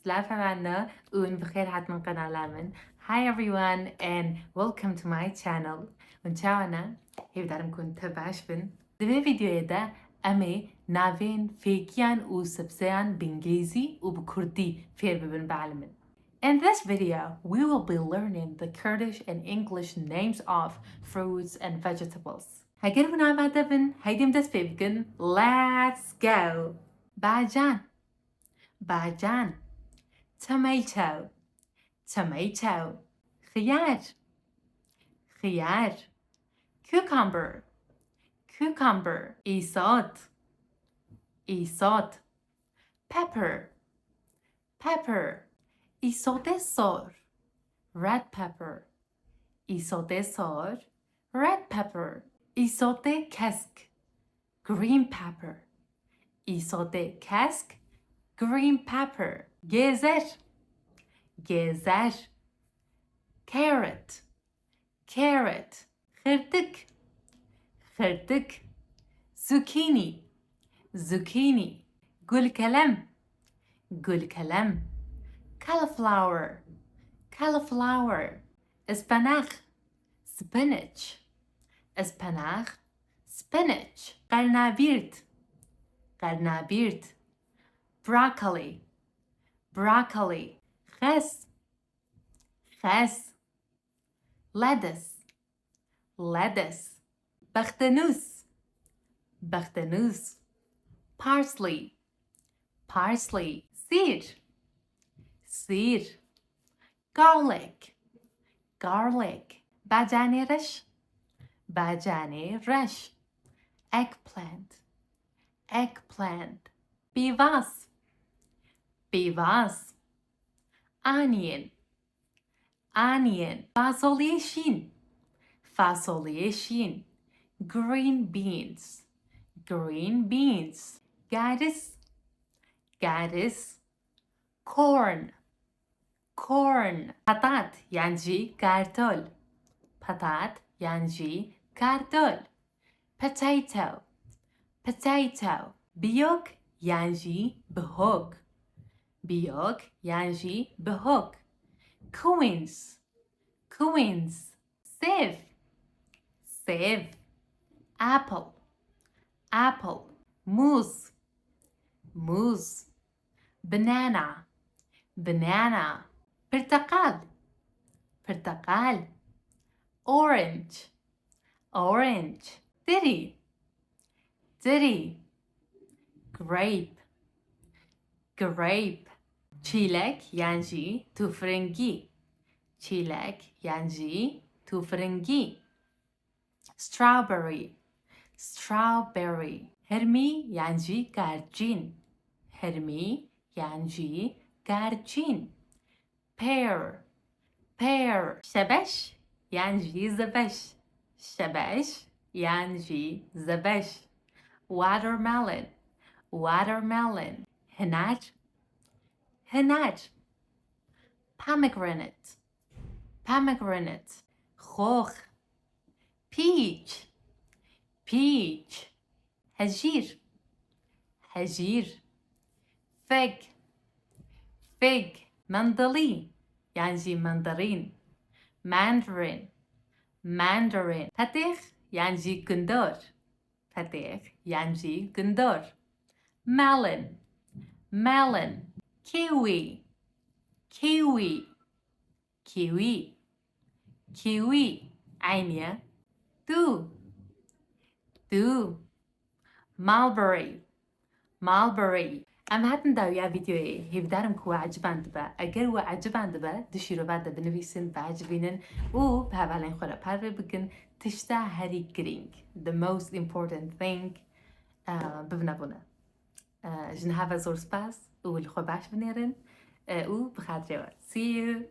silav hevalno un b'khair hat min qanala min. Hi everyone and welcome to my channel. ونشاونا هيفدارم كون تباش بن. دبي فيديويê de em navên fêkîyan û sebzeyan b'Îngilîzî û b'Kurdî fêr bibin be'elmin. In this video, we will be learning the Kurdish and English names of fruits and vegetables. Heger hûn amade bin, heydî dest pê bikin. Let's go! Bacan, bacan. Tomato, tomato. Khiyar, khiyar. Cucumber, cucumber. Isot, isot. Pepper, pepper. Isote sor, red pepper. Isote sor, red pepper. Isote kesk, green pepper. Isote kesk, green pepper. Gezer, gezer. Carrot, carrot. Khırtık, khırtık. Zucchini, zucchini. Gulkalem, gulkalem. Cauliflower, cauliflower. Ispanakh, spinach. Ispanakh, spinach. Qarnabirt, qarnabirt. Broccoli, broccoli. Khas, khas. Lettuce, lettuce. Bakhtanus, bakhtanus. Parsley, parsley. Seed, seed. Garlic, garlic. Bajane resh, bajane resh. Eggplant, eggplant. Bivas, bivas. Onion, onion. Fasulye şin, fasulye şin. Green beans, green beans. Garis, garis. Corn, corn. Patat yani kartol, patat yani kartol. Potato, potato. Biyok yani behok, biyok yani behok. Quince, quince. Sieve, sieve. Apple, apple. Muz, muz. Banana, banana. Portakal, portakal. Orange, orange. Diddy, diddy. Grape, grape. Çilek yani tufrengi, çilek yani tufrengi. Strawberry, strawberry. Hermi yani garcin, hermi yani garcin. Pear, pear. Şebeş yani zebeş, şebeş yani zebeş. Watermelon, watermelon. Hinar, hinar. Pomegranate, pomegranate. Khoch, peach, peach. Hajir, hajir. Fig, fig. Mandalin yani mandarin. Mandarin, mandarin. Patih yani gündor, patih yani gündor. Melon, melon. Kiwi, kiwi, kiwi, kiwi. Aynı. Du, du. Mulberry, mulberry. ام هاتن داویا videoyê hevdarım ku عجبان dibe. Eger we عجبان dibe di şîrove de binivîsin biecibînin û bi hevalên xwe re parve bikin tişta herî girîng. The most important thing bibine bûne. Ji nihave zor spas û li xwe baş binêrin û bi xatirê we. See you.